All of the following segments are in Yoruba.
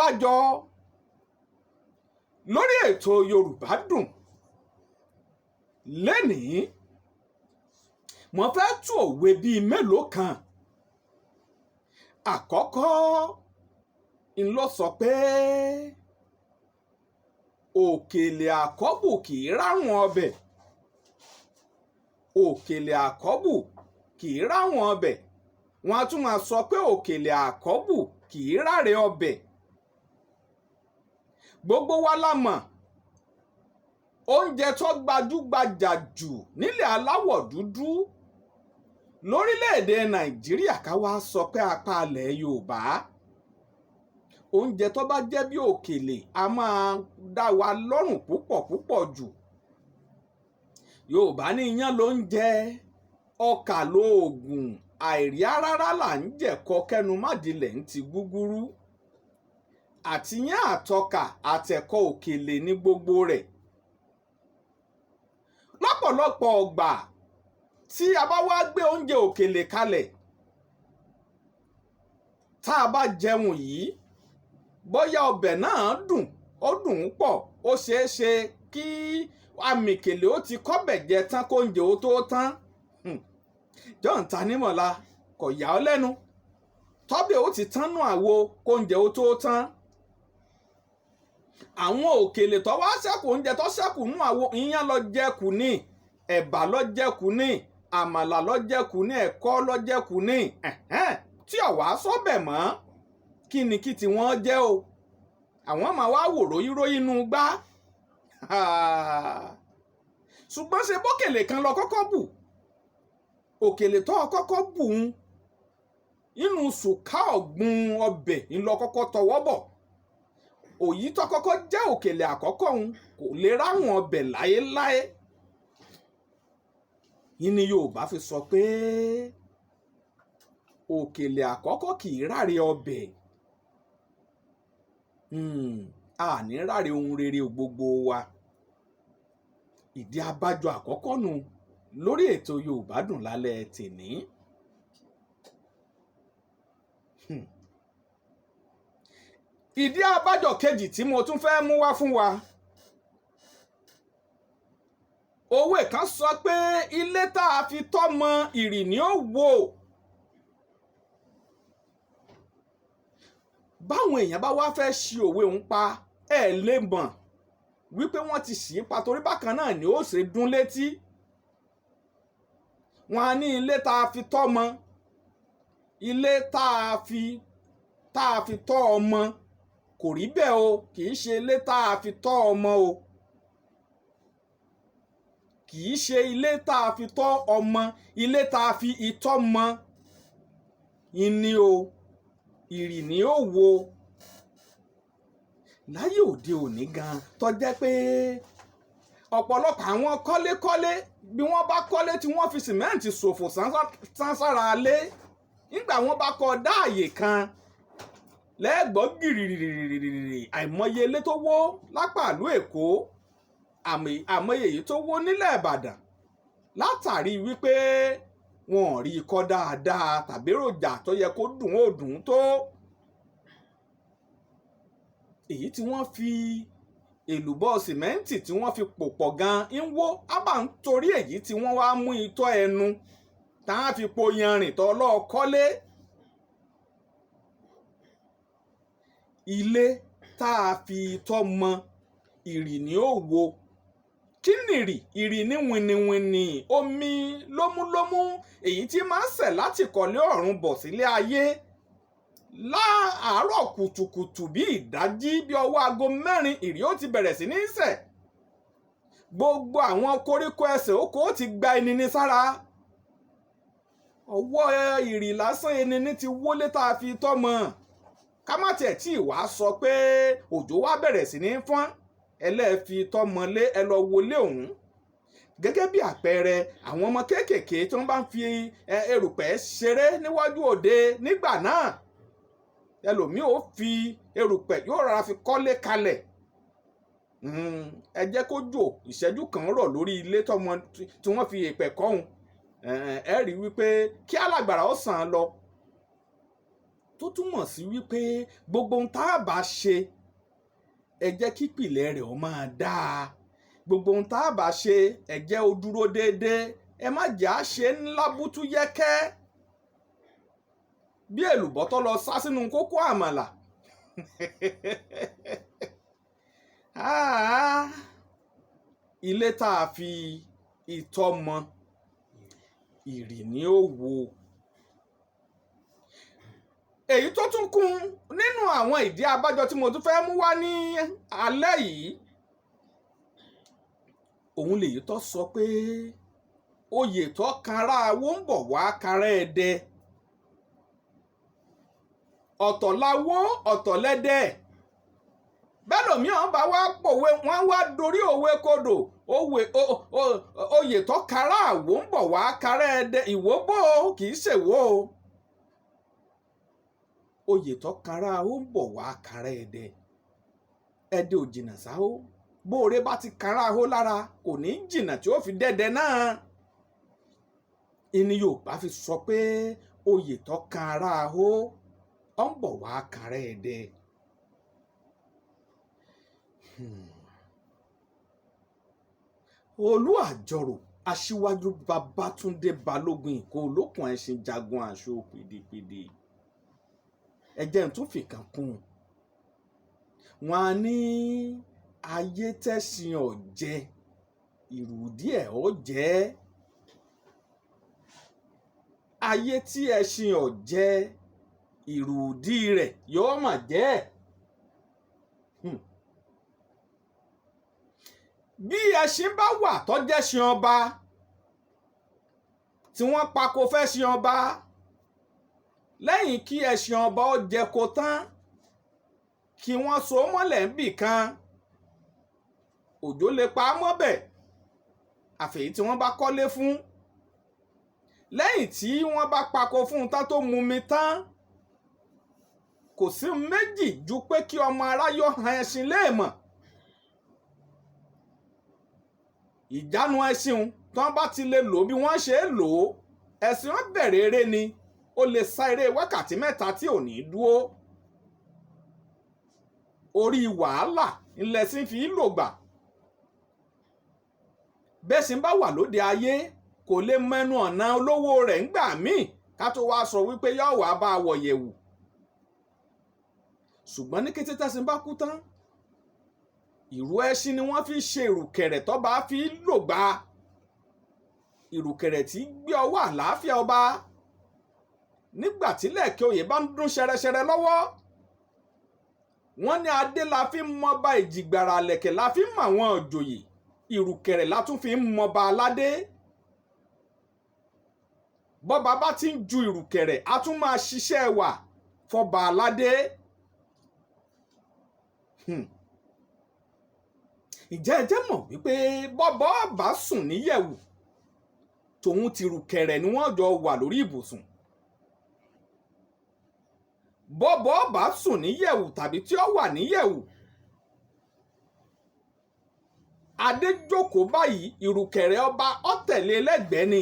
abájọ lórí ètò Yorùbá Dùn lénìí mo fẹ́ tú òwe bíi mélòó kan. Àkọ́kọ́ ń lọ sọ pé òkèlè àkọ́bù kì í ráwọn ọbẹ̀. Òkèlè àkọ́bù kì í ráwọn ọbẹ̀. Wọ́n á tún máa sọ pé òkèlè àkọ́bù kì í ráre ọbẹ̀. Gbogbo wa la mọ̀ oúnjẹ tó gbajúgbajà jù nílẹ̀ aláwọ̀ dúdú lórílẹ̀‐èdè Nàìjíríà ká wá sọ pé apá ilẹ̀ Yorùbá. Oúnjẹ tó bá jẹ́ bí òkèlè a máa dá wa lọ́rùn púpọ̀ jù. Yorùbá ní iyán ló ń jẹ, ọkà lóògùn, àìríá rárá là ń jẹ̀kọ kẹ́nu mádìlẹ̀ ń ti gúgúrú. Àtiyán àtọkà àtẹ̀kọ òkèlè ní gbogbo rẹ̀. Lọ́pọ̀lọpọ̀ ọgbà tí a bá wá gbé oúnjẹ òkèlè kalẹ̀ tá a bá jẹun yìí bóyá ọbẹ̀ náà dùn ó dùn ún pọ̀ ó ṣeé ṣe kí amìkèlè ó ti kọ́bẹ̀ jẹ tán kóúnjẹ ó tó tán. John Tanímọ̀lá kò yà ọ́ lẹ́nu tọ́bẹ̀ ó ti tán nù àwo kóúnjẹ ó tó tán. Àwọn òkèlè tó wá ṣẹ́kù oúnjẹ tó ṣẹ́kù nù àwo iyán ló jẹ́kù ní, ẹ̀bà ló jẹ́kù ní, àmàlà ló jẹ́kù ní, ẹ̀kọ́ ló jẹ́kù ní. Tí ọ̀wá sọ́bẹ̀ mọ́ kí ni kí tiwọn jẹ́ o. Àwọn máa wá wò róyíróyí inú gbá. Ṣùgbọ́n ṣe bókèlè kan lọ kọ́kọ́ bù. Òkèlè tó kọ́kọ́ bù ń inú sùkà ọ̀gbun ọbẹ̀ ńlọ kọ́kọ́ tọwọ́ bọ̀. Òyí tó kọ́kọ́ jẹ́ òkèlè àkọ́kọ́ ń kò lè ráwọn ọbẹ̀ láéláé. Yìí ni Yorùbá fi sọ pé òkèlè àkọ́kọ́ kì í ráre ọbẹ̀. Àní ráre ohun rere gbogbo wa. Ìdí abájọ àkọ́kọ́ nù lórí ètò Yorùbá Dùn lálẹ́ tèní. Ìdí abájọ kejì tí mo tún fẹ́ mú wá fún wa. Òwe kan sọ pé ilé tá a fi tọ́mọ ìrì ni ó wò. Báwọn èèyàn bá wá fẹ́ ṣi òwe òun pa ẹ̀ lè mọ̀ wípé wọ́n ti ṣì í pa torí bákan náà ni ó ṣe dún létí. Wọ́n á ní ilé tá a fi tọ́mọ, ilé tá a fi tọ́ ọmọ kò rí bẹ́ẹ̀ o, kì í ṣe ilé tá a fi tọ́ ọmọ o. Kì í ṣe ilé tá a fi tọ́ ọmọ, ilé tá a fi itọ́ mọ ìní o, ìrì ni ó wo. Láyé òde òní gan tó jẹ́ pé ọ̀pọ̀lọpọ̀ àwọn kọ́lékọ́lé bí wọ́n bá kọ́lé tí wọ́n fi sìmẹ́ǹtì ṣòfò sánsárà lé nígbà wọ́n bá kọ́ dáàyè kan lẹ́gbọ́ gìrìrìrìrìrì àìmọye ilé tó wó lápá ìlú Èkó, àmọye èyí tó wó nílẹ̀ Ìbàdàn látàrí wípé wọn ò rí ikọ́ dáadáa tàbí èròjà tó yẹ kó dùn ó dùn tó. Èyí tí wọ́n fi èlùbọ́ sìmẹ́ǹtì tí wọ́n fi pò pọ̀ gan ń wó ábà ń torí èyí tí wọ́n wá mú itọ́ ẹnu tá a fi po yanrìn tó lọ́ọ́ kọ́lé. Ilé tá a fi itọ́ mọ ìrì ni ó wo. Kí nìrì? Ìrì ní wìnìwìnì omi lómúlómú èyí tí máa ń sẹ̀ láti kọ̀lé ọ̀run bọ̀ sílé ayé láàárọ̀ kùtùkùtù bí ìdájí bí ọwọ́ aago 4 ìrì ó ti bẹ̀rẹ̀ sí ní sẹ̀. Gbogbo àwọn koríko ẹsẹ̀ oko ó ti gba ẹnini sára. Ọwọ́ ìrì lásán ẹnini ti wọlé tá a fi tọ́ mọ. Ká má tiẹ̀ tí ìwà sọ pé òjò wá bẹ̀rẹ̀ sí ní fọ́n ẹlẹ́ẹ̀fi tọ́ mọlé ẹ lọ wọlé òun. Gẹ́gẹ́ bí àpẹẹrẹ àwọn ọmọ kéékèèké tí wọ́n bá ń fi erùpẹ̀ ṣeré níwájú òde nígbà náà ẹlòmíì ó fi erùpẹ̀ yóò rọra fi kọ́lé kalẹ̀. Ẹ jẹ́ kó jò ìṣẹ́jú kan rọ̀ lórí ilé tí wọ́n fi èèpẹ̀ kọ́hun ẹ rí wípé kí alágbára ó sàn án lọ. tó túmọ̀ sí wípé gbogbo ohun tá a bá ṣe ẹ jẹ́ kí ìpìlẹ̀ rẹ̀ ó máa dáa, gbogbo ohun tá a bá ṣe ẹ jẹ́ ó dúró déédéé, ẹ má jẹ́ á ṣe ńlá bútú yẹ́kẹ́ bí èlùbọ́ tó lọ sá sínú kókó àmàlà. Ilé tá a fi ìtọ́ mọ ìrì ní ó wó. Èyí tó tún kún nínú àwọn ìdí abájọ tí mo tún fẹ́ mú wá ní alẹ́ yìí, òun lèyí tó sọ pé oyè tó kanra Awó ń bọ̀ wá kanra Ẹdẹ. Ọ̀tọ̀ láwó ọ̀tọ̀ lẹ́dẹ̀. Bẹ́ẹ̀ lòmíràn bá wá pòwe wọ́n wá dorí òwe kodò, oyè tó kanra Awó ń bọ̀ wá kanra Ẹdẹ. Ìwó bò ó kì í ṣèwó o. Oyè tó kanra Awó ń bọ̀ wá kanra Ẹdẹ. Ẹdẹ ò jìnnà sáwó. Bóore bá ti kanra Awó lára kò ní jìnnà tí ó fi dẹ́dẹ náà. Ìní Yorùbá fi sọ pé oyè tó kanra Awó ó ń bọ̀ wá kanra Ẹdẹ. Olú Àjọrò Aṣíwájú Babátúndé Balógun Ìkó olókùn ẹṣin jagun aṣọ pèdèpèdè. Ẹ jẹ́ n tún fìkan kún. Wọ́n á ní ayé tẹ́ṣin ọ̀jẹ̀ ìrùdí ẹ̀ ó jẹ́. Ayé tí ẹṣin ọ̀jẹ̀ ìrùdí rẹ̀ yóò mà jẹ́. Bí ẹṣin bá wà tó jẹ́ṣin ọba tí wọ́n pako fẹ́ṣin ọba, lẹ́yìn kí ẹṣin ọba ó jẹko tán kí wọ́n so mọ́lẹ̀ níbì kan, òjò lè pa á mọ́bẹ̀ àfẹ̀yí tí wọ́n bá kọ́lé fún. Lẹ́yìn tí wọ́n bá pako fún un tán tó mumi tán, kò sí méjì ju pé kí ọmọ aráyé han ẹṣin léèmọ̀. Ìjánu ẹṣin tí wọ́n bá ti lè lò bí wọ́n ṣe é lò ó, ẹṣin wọn bẹ̀rẹ̀ eré ni, ó lè sá eré wákàtí 3 tí ò ní dúró. Orí wàhálà ńlẹ̀ṣin fi lògbà. Bẹ́ṣin bá wà lóde ayé kò lè mẹ́nu ọ̀nà olówó rẹ̀ ńgbà míì ká tó wá sọ wípé yóò wá bá a wọ̀yẹ̀wù. Ṣùgbọ́n ní kété tẹ́ṣin bá kú tán, ìrù ẹṣin ni wọ́n fi ṣe ìrùkẹ̀rẹ̀ tó bá fi lògbà. Ìrùkẹ̀rẹ̀ tí gbé ọwọ́ àlàáfíà ọba. Nígbà tí lẹ̀kẹ̀ oyè bá ń dún ṣẹrẹṣẹrẹ lọ́wọ́, wọ́n ní adé la fi ń mọba, ìjìgbàrà lẹ̀kẹ̀ la fi ń mọ àwọn òjòyè, ìrùkẹ̀rẹ̀ la tún fi ń mọba aládé. Bọ́ba bá ti ń ju ìrùkẹ̀rẹ̀ a tún máa ṣiṣẹ́ wà fọba aládé. Ìjẹ́ ẹ jẹ́ mọ̀ wípé bọ́bọ́ bá sùn níyẹ̀wù tòun ti ìrùkẹ̀rẹ̀ ni wọ́n jọ wà lórí ibùsùn. Bọ́bọ́ bá sùn níyẹ̀wù tàbí tí ó wà níyẹ̀wù, adé jókòó báyìí, ìrùkẹ̀rẹ̀ ọba ó tẹ̀lé lẹ́gbẹ̀ẹ́ ni.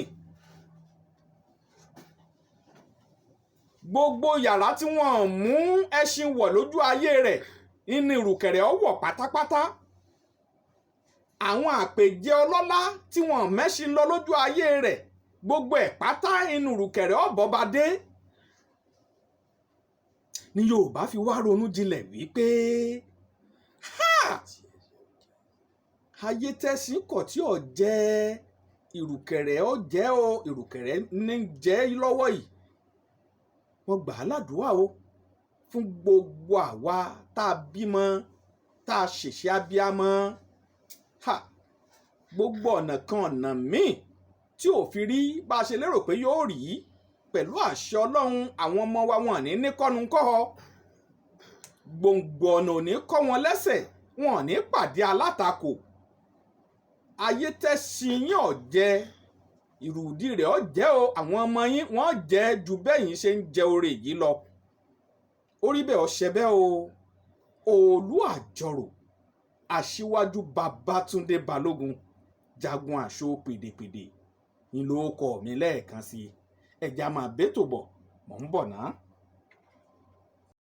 Gbogbo yàrá tí wọ́n mú ẹṣin wọ̀ lójú ayé rẹ̀ ní ìrùkẹ̀rẹ̀ ó wọ̀ pátápátá. Àwọn àpèjẹ ọlọ́lá tí wọ́n mẹ́ṣin lọ lójú ayé rẹ̀, gbogbo ẹ̀ pátá inú ìrùkẹ̀rẹ̀ ọ̀bọ̀ba dé. Ni Yorùbá fi wá ronú jinlẹ̀ wípé ayé tẹ́ṣin kọ̀ tí ò jẹ́ ìrùkẹ̀rẹ̀ ó jẹ́ o, ìrùkẹ̀rẹ̀ ní jẹ́ lọ́wọ́ yìí. Wọ́n gbà á ládùúrà o fún gbogbo àwa tá a bímọ, tá a ṣẹ̀ṣẹ̀ abíamọ. Gbogbo ọ̀nà kan ọ̀nà míì tí ò fi rí bá a ṣe lérò pé yóò rí, pẹ̀lú àṣẹ Ọlọ́run àwọn ọmọ wa wọn ní ní kọ́nu kọ́ ọ. Gbòǹgbò ọ̀nà ò ní kọ́ wọn lẹ́sẹ̀, wọn ò ní pàdé alátakò. Ayé tẹ́ṣin yín ọ̀jẹ̀ ìrùdí rẹ̀ ọ̀jẹ̀ o, àwọn ọmọ yín wọ́n jẹ́ ju bẹ́yìn ṣe ń jẹ oore yìí lọ. Orí bẹ́ẹ̀ ọ̀ṣẹ́ bẹ́ẹ̀ o. Olú Àjọrò Aṣíwájú Babátúndé Balógun jagun aṣọ pèdèpèdè ni ló kọ mi lẹ́ẹ̀kan sí. Ẹja máa bẹ́tò bọ̀, mò ń bọ̀ ná.